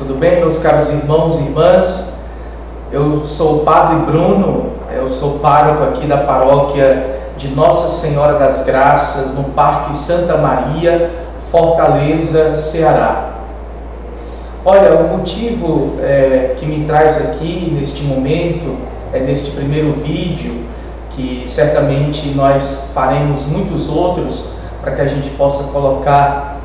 Tudo bem, meus caros irmãos e irmãs? Eu sou o Padre Bruno, eu sou pároco aqui da paróquia de Nossa Senhora das Graças, no Parque Santa Maria, Fortaleza, Ceará. Olha, o motivo que me traz aqui neste momento, neste primeiro vídeo, que certamente nós faremos muitos outros para que a gente possa colocar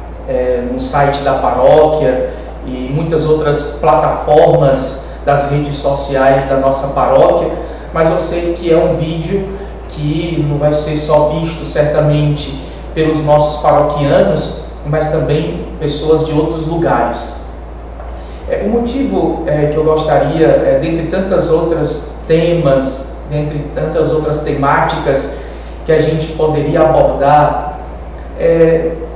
no site da paróquia e muitas outras plataformas das redes sociais da nossa paróquia, mas eu sei que é um vídeo que não vai ser só visto certamente pelos nossos paroquianos, mas também pessoas de outros lugares. O motivo que eu gostaria, dentre tantas outras temas, dentre tantas outras temáticas que a gente poderia abordar,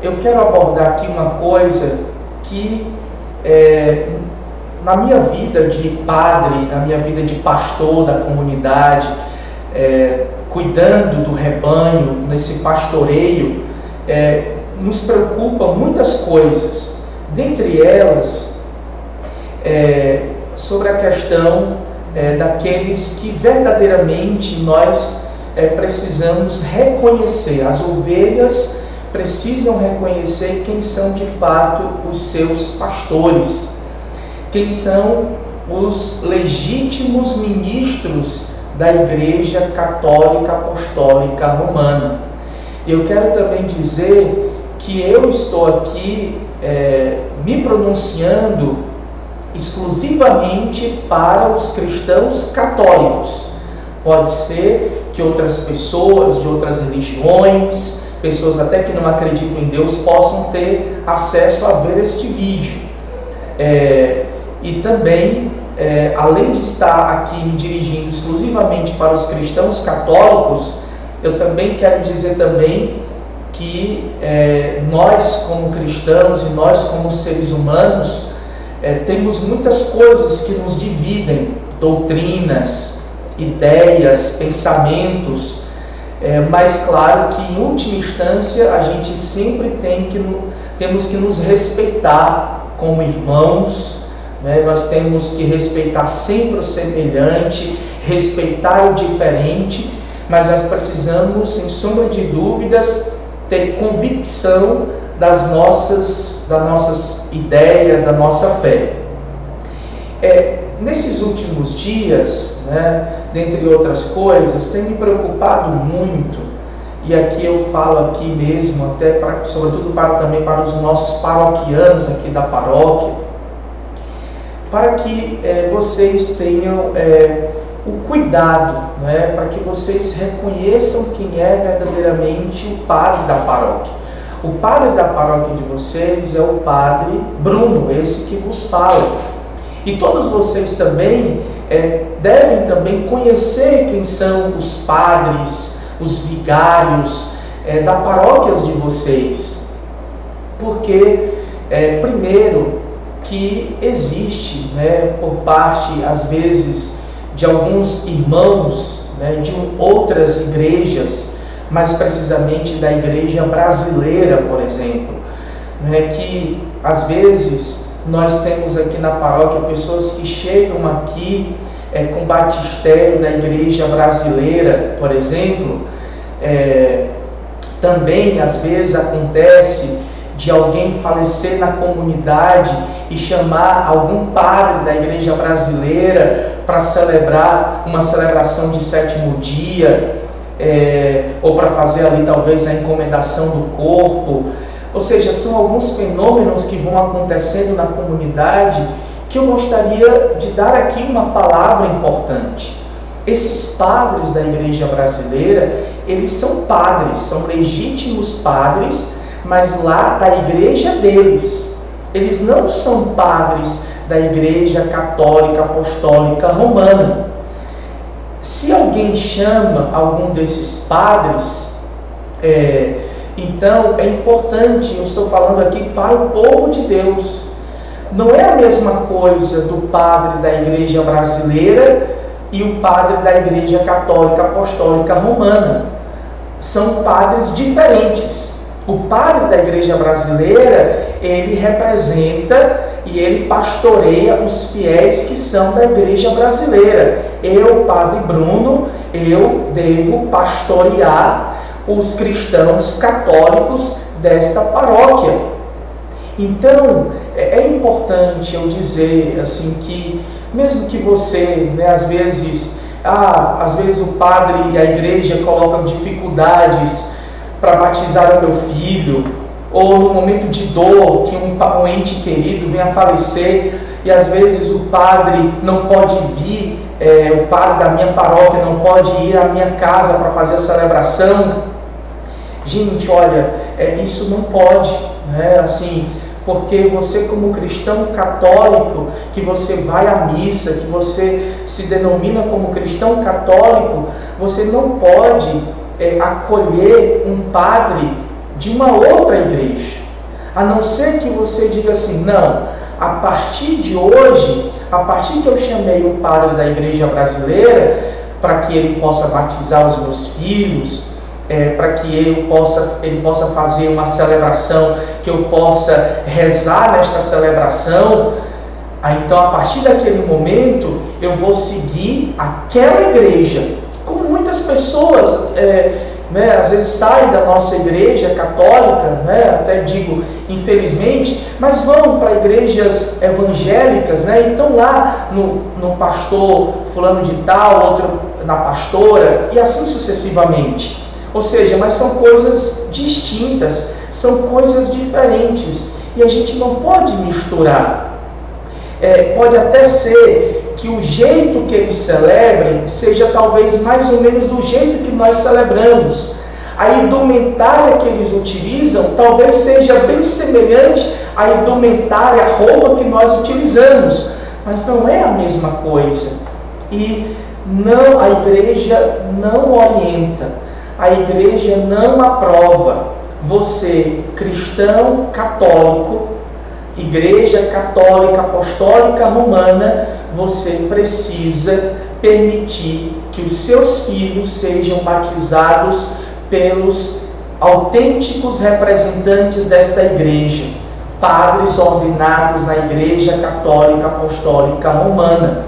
eu quero abordar aqui uma coisa que na minha vida de padre, na minha vida de pastor da comunidade, cuidando do rebanho, nesse pastoreio, nos preocupa muitas coisas, dentre elas sobre a questão daqueles que verdadeiramente nós precisamos reconhecer. As ovelhas precisam reconhecer quem são de fato os seus pastores, quem são os legítimos ministros da Igreja Católica Apostólica Romana. Eu quero também dizer que eu estou aqui me pronunciando exclusivamente para os cristãos católicos. Pode ser que outras pessoas de outras religiões, pessoas até que não acreditam em Deus, possam ter acesso a ver este vídeo. E também, além de estar aqui me dirigindo exclusivamente para os cristãos católicos, eu também quero dizer também que nós como cristãos e nós como seres humanos temos muitas coisas que nos dividem, doutrinas, ideias, pensamentos, mas claro que em última instância a gente sempre temos que nos respeitar como irmãos, né? Nós temos que respeitar sempre o semelhante, respeitar o diferente, mas nós precisamos, sem sombra de dúvidas, ter convicção das nossas ideias, da nossa fé. Nesses últimos dias, né, dentre outras coisas, tem me preocupado muito, e aqui eu falo aqui mesmo, sobretudo também para os nossos paroquianos aqui da paróquia, para que vocês tenham o cuidado, né, para que vocês reconheçam quem é verdadeiramente o padre da paróquia. O padre da paróquia de vocês é o Padre Bruno, esse que vos fala. E todos vocês também devem também conhecer quem são os padres, os vigários da paróquias de vocês. Porque, primeiro, que existe, né, por parte, às vezes, de alguns irmãos, né, de outras igrejas, mais precisamente da igreja brasileira, por exemplo, né, que às vezes nós temos aqui na paróquia pessoas que chegam aqui com batistério da igreja brasileira, por exemplo. Também às vezes acontece de alguém falecer na comunidade e chamar algum padre da igreja brasileira para celebrar uma celebração de sétimo dia, ou para fazer ali talvez a encomendação do corpo. Ou seja, são alguns fenômenos que vão acontecendo na comunidade que eu gostaria de dar aqui uma palavra importante. Esses padres da igreja brasileira, eles são padres, são legítimos padres, mas lá da igreja deles. Eles não são padres da Igreja Católica Apostólica Romana. Se alguém chama algum desses padres, então é importante, eu estou falando aqui para o povo de Deus. Não é a mesma coisa do padre da igreja brasileira e o padre da Igreja Católica Apostólica Romana. São padres diferentes. O padre da igreja brasileira, ele representa e ele pastoreia os fiéis que são da igreja brasileira. Eu, Padre Bruno, eu devo pastorear os cristãos católicos desta paróquia. Então, é importante eu dizer assim que, mesmo que você, às vezes o padre e a igreja colocam dificuldades para batizar o meu filho, ou no momento de dor, que um ente querido vem a falecer, e às vezes o padre não pode vir, o padre da minha paróquia não pode ir à minha casa para fazer a celebração. Gente, olha, isso não pode, assim, porque você, como cristão católico, que você vai à missa, que você se denomina como cristão católico, você não pode acolher um padre de uma outra igreja, a não ser que você diga assim: não, a partir de hoje, a partir que eu chamei um padre da igreja brasileira para que ele possa batizar os meus filhos, para que ele possa fazer uma celebração, que eu possa rezar nesta celebração, então a partir daquele momento eu vou seguir aquela igreja. Como muitas pessoas às vezes saem da nossa igreja católica, até digo infelizmente, mas vão para igrejas evangélicas, e estão lá no pastor fulano de tal, outro na pastora, e assim sucessivamente. Ou seja, mas são coisas distintas, são coisas diferentes, e a gente não pode misturar. Pode até ser que o jeito que eles celebrem seja talvez mais ou menos do jeito que nós celebramos. A indumentária que eles utilizam talvez seja bem semelhante à indumentária, à roupa que nós utilizamos, mas não é a mesma coisa. E não, a igreja não orienta, a igreja não aprova você, cristão católico, Igreja Católica Apostólica Romana, você precisa permitir que os seus filhos sejam batizados pelos autênticos representantes desta igreja, padres ordenados na Igreja Católica Apostólica Romana.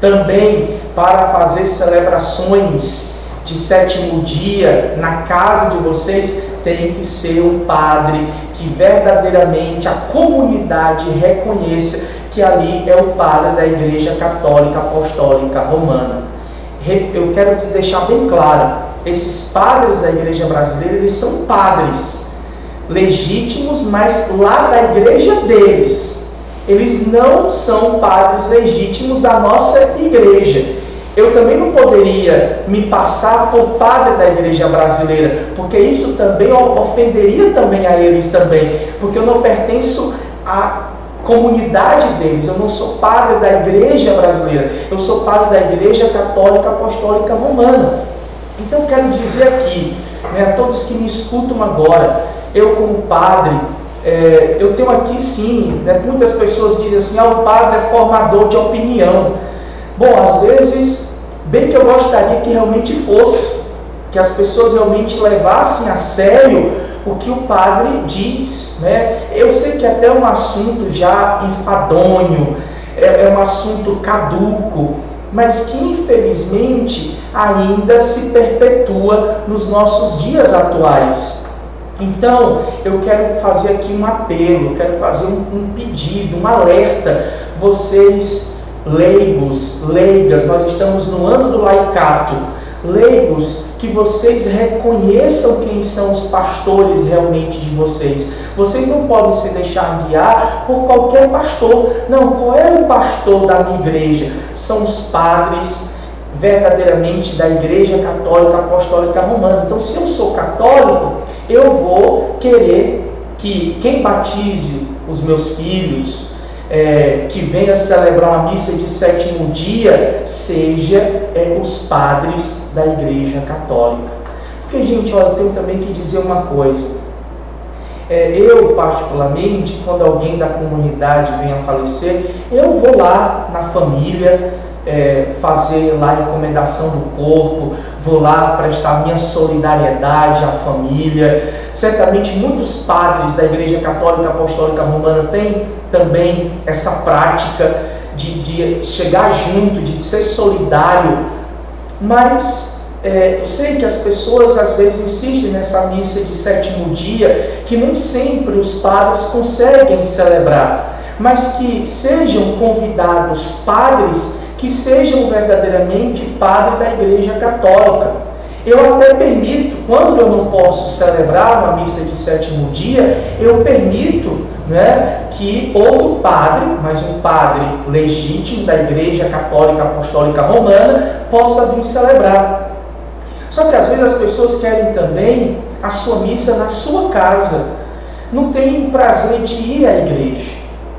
Também para fazer celebrações de sétimo dia na casa de vocês, tem que ser um padre que verdadeiramente a comunidade reconheça que ali é o padre da Igreja Católica Apostólica Romana. Eu quero te deixar bem claro, esses padres da igreja brasileira, eles são padres legítimos, mas lá da igreja deles. Eles não são padres legítimos da nossa igreja. Eu também não poderia me passar por padre da igreja brasileira, porque isso também ofenderia também a eles também, porque eu não pertenço à comunidade deles, eu não sou padre da igreja brasileira, eu sou padre da Igreja Católica Apostólica Romana. Então eu quero dizer aqui, a todos que me escutam agora, eu como padre, eu tenho aqui sim, muitas pessoas dizem assim: o padre é formador de opinião. Bom, às vezes, bem que eu gostaria que realmente fosse, que as pessoas realmente levassem a sério o que o padre diz, Eu sei que até é um assunto já enfadonho, é um assunto caduco, mas que infelizmente ainda se perpetua nos nossos dias atuais. Então, eu quero fazer aqui um apelo, quero fazer um pedido, um alerta. Vocês leigos, leigas, nós estamos no ano do laicato, leigos, que vocês reconheçam quem são os pastores realmente de vocês. Vocês não podem se deixar guiar por qualquer pastor. Não, qual é o pastor da minha igreja? São os padres verdadeiramente da Igreja Católica Apostólica Romana. Então, se eu sou católico, eu vou querer que quem batize os meus filhos, que venha celebrar uma missa de sétimo dia, seja os padres da Igreja Católica. Porque, gente, olha, eu tenho também que dizer uma coisa. Eu, particularmente, quando alguém da comunidade vem a falecer, eu vou lá na família, fazer lá a encomendação do corpo, vou lá prestar minha solidariedade à família. Certamente muitos padres da Igreja Católica Apostólica Romana têm também essa prática de chegar junto, de ser solidário, mas eu sei que as pessoas às vezes insistem nessa missa de sétimo dia, que nem sempre os padres conseguem celebrar, mas que sejam convidados padres que sejam verdadeiramente padres da Igreja Católica. Eu até permito, quando eu não posso celebrar uma missa de sétimo dia, eu permito, né, que outro padre, mas um padre legítimo da Igreja Católica Apostólica Romana, possa vir celebrar. Só que às vezes as pessoas querem também a sua missa na sua casa, não tem prazer de ir à igreja.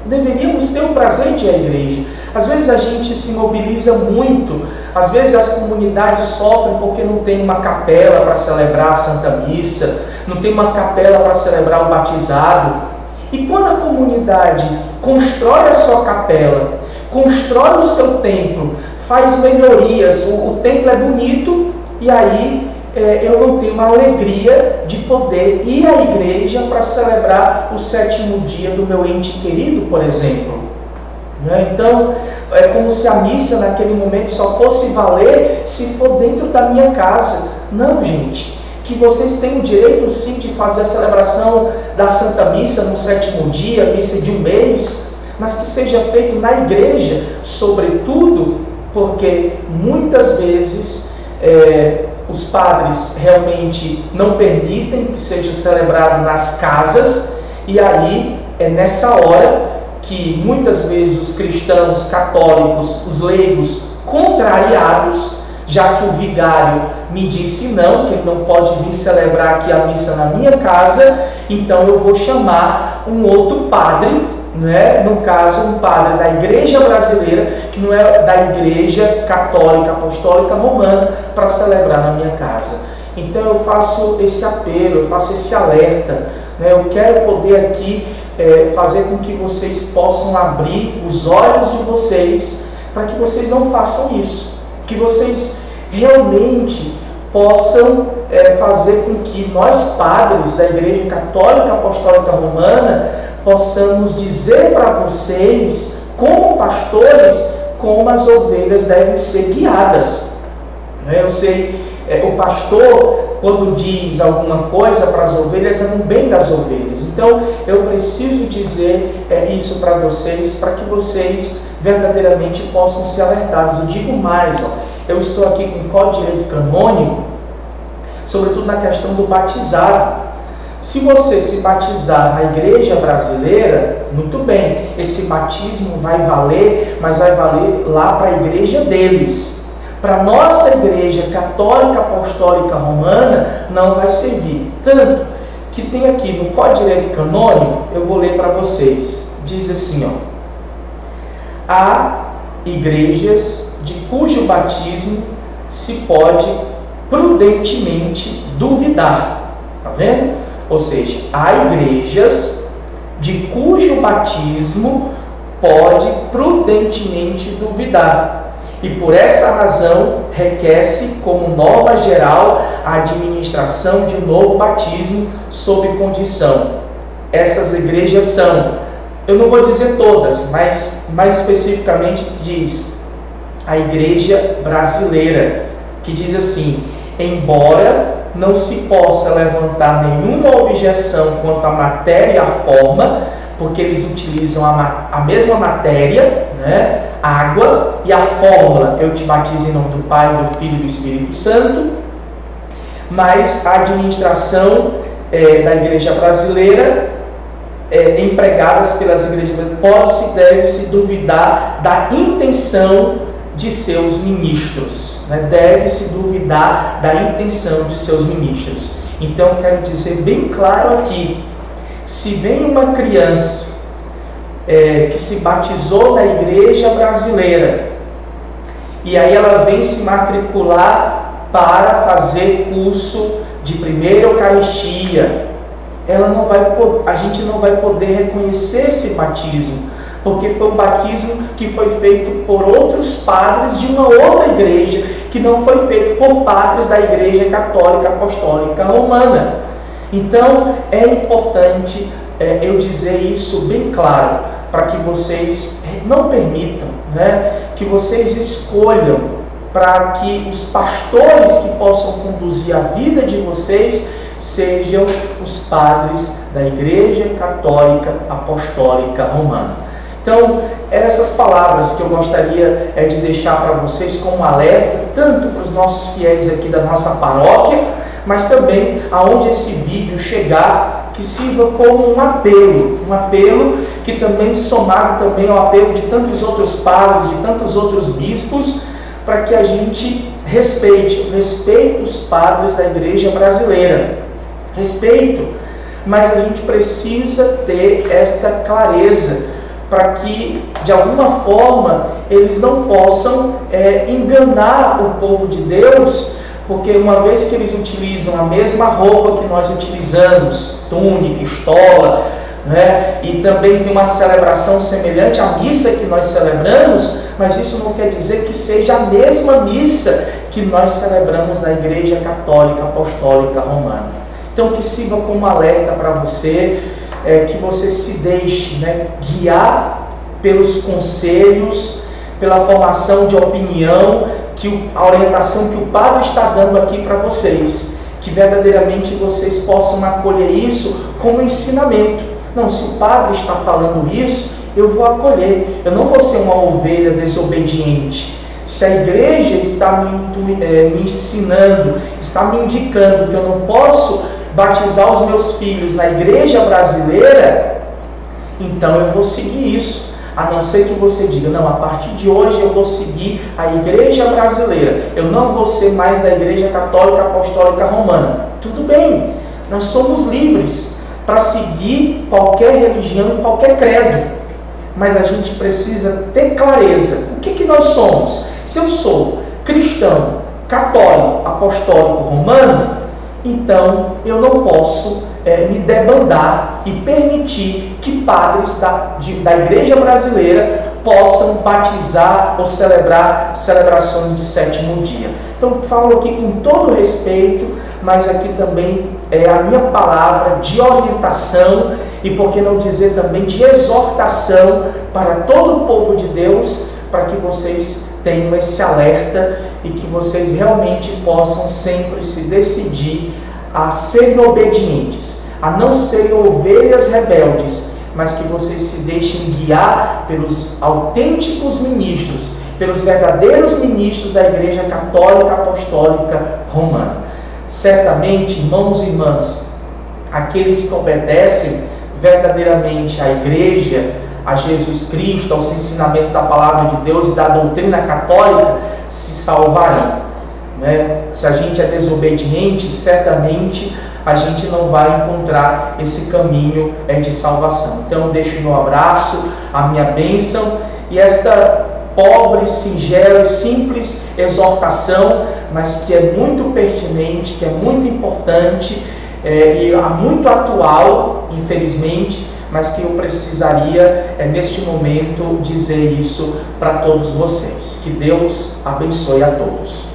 Deveríamos ter o prazer de ir à igreja. Às vezes a gente se mobiliza muito, às vezes as comunidades sofrem porque não tem uma capela para celebrar a Santa Missa, não tem uma capela para celebrar o batizado. E quando a comunidade constrói a sua capela, constrói o seu templo, faz melhorias, o templo é bonito, e aí eu não tenho uma alegria de poder ir à igreja para celebrar o sétimo dia do meu ente querido, por exemplo. Então, é como se a missa naquele momento só fosse valer se for dentro da minha casa. Não, gente, que vocês têm o direito sim de fazer a celebração da Santa Missa no sétimo dia, missa de um mês, mas que seja feito na igreja, sobretudo porque muitas vezes os padres realmente não permitem que seja celebrado nas casas, e aí é nessa hora que muitas vezes os cristãos católicos, os leigos, contrariados, já que o vigário me disse não, que ele não pode vir celebrar aqui a missa na minha casa, então eu vou chamar um outro padre, né? No caso um padre da Igreja Brasileira, que não é da Igreja Católica Apostólica Romana, para celebrar na minha casa. Então eu faço esse apelo, eu faço esse alerta, né? Eu quero poder aqui fazer com que vocês possam abrir os olhos de vocês, para que vocês não façam isso, que vocês realmente possam fazer com que nós padres da Igreja Católica Apostólica Romana possamos dizer para vocês, como pastores, como as ovelhas devem ser guiadas. Eu sei, o pastor, quando diz alguma coisa para as ovelhas, é no bem das ovelhas. Então, eu preciso dizer isso para vocês, para que vocês verdadeiramente possam ser alertados. E digo mais, eu estou aqui com o Código de Direito Canônico, sobretudo na questão do batizado. Se você se batizar na Igreja Brasileira, muito bem, esse batismo vai valer, mas vai valer lá para a igreja deles. Para a nossa Igreja Católica Apostólica Romana, não vai servir. Tanto que tem aqui no Código de Direito Canônico, eu vou ler para vocês. Diz assim, há igrejas de cujo batismo se pode prudentemente duvidar. Está vendo? Ou seja, há igrejas de cujo batismo pode prudentemente duvidar. E por essa razão requer-se como norma geral a administração de um novo batismo sob condição. Essas igrejas são, eu não vou dizer todas, mas mais especificamente diz a Igreja Brasileira, que diz assim: embora não se possa levantar nenhuma objeção quanto à matéria e à forma, porque eles utilizam a mesma matéria, né? Água, e a fórmula, eu te batizo em nome do Pai, do Filho e do Espírito Santo, mas a administração da Igreja Brasileira, empregadas pelas igrejas, pode-se, deve-se duvidar da intenção de seus ministros, né? Deve-se duvidar da intenção de seus ministros. Então eu quero dizer bem claro aqui, se vem uma criança que se batizou na Igreja Brasileira e aí ela vem se matricular para fazer curso de primeira Eucaristia, a gente não vai poder reconhecer esse batismo, porque foi um batismo que foi feito por outros padres de uma outra igreja, que não foi feito por padres da Igreja Católica Apostólica Romana. Então, é importante eu dizer isso bem claro, para que vocês não permitam, né, que vocês escolham para que os pastores que possam conduzir a vida de vocês sejam os padres da Igreja Católica Apostólica Romana. Então, essas palavras que eu gostaria de deixar para vocês como alerta, tanto para os nossos fiéis aqui da nossa paróquia, mas também aonde esse vídeo chegar, que sirva como um apelo que também somado também ao apelo de tantos outros padres, de tantos outros bispos, para que a gente respeite os padres da Igreja brasileira. Respeito, mas a gente precisa ter esta clareza, para que, de alguma forma, eles não possam enganar o povo de Deus, porque uma vez que eles utilizam a mesma roupa que nós utilizamos, túnica, estola, né, e também tem uma celebração semelhante à missa que nós celebramos, mas isso não quer dizer que seja a mesma missa que nós celebramos na Igreja Católica Apostólica Romana. Então, que sirva como alerta para você, que você se deixe, né, guiar pelos conselhos, pela formação de opinião, a orientação que o Padre está dando aqui para vocês, que verdadeiramente vocês possam acolher isso como ensinamento. Não, se o Padre está falando isso, eu vou acolher, eu não vou ser uma ovelha desobediente. Se a igreja está me ensinando, está me indicando que eu não posso batizar os meus filhos na igreja brasileira, então eu vou seguir isso. A não ser que você diga, não, a partir de hoje eu vou seguir a igreja brasileira, eu não vou ser mais da Igreja Católica Apostólica Romana. Tudo bem, nós somos livres para seguir qualquer religião, qualquer credo, mas a gente precisa ter clareza. O que nós somos? Se eu sou cristão, católico, apostólico, romano, então eu não posso me debandar e permitir que padres da Igreja brasileira possam batizar ou celebrar celebrações de sétimo dia. Então, falo aqui com todo respeito, mas aqui também é a minha palavra de orientação e, por que não dizer também, de exortação para todo o povo de Deus, para que vocês tenham esse alerta e que vocês realmente possam sempre se decidir a serem obedientes, a não serem ovelhas rebeldes, mas que vocês se deixem guiar pelos autênticos ministros, pelos verdadeiros ministros da Igreja Católica Apostólica Romana. Certamente, irmãos e irmãs, aqueles que obedecem verdadeiramente à Igreja, a Jesus Cristo, aos ensinamentos da Palavra de Deus e da doutrina católica, se salvarão. Se a gente é desobediente, certamente a gente não vai encontrar esse caminho de salvação. Então, eu deixo meu abraço, a minha bênção e esta pobre, singela e simples exortação, mas que é muito pertinente, que é muito importante e muito atual, infelizmente, mas que eu precisaria, neste momento, dizer isso para todos vocês. Que Deus abençoe a todos.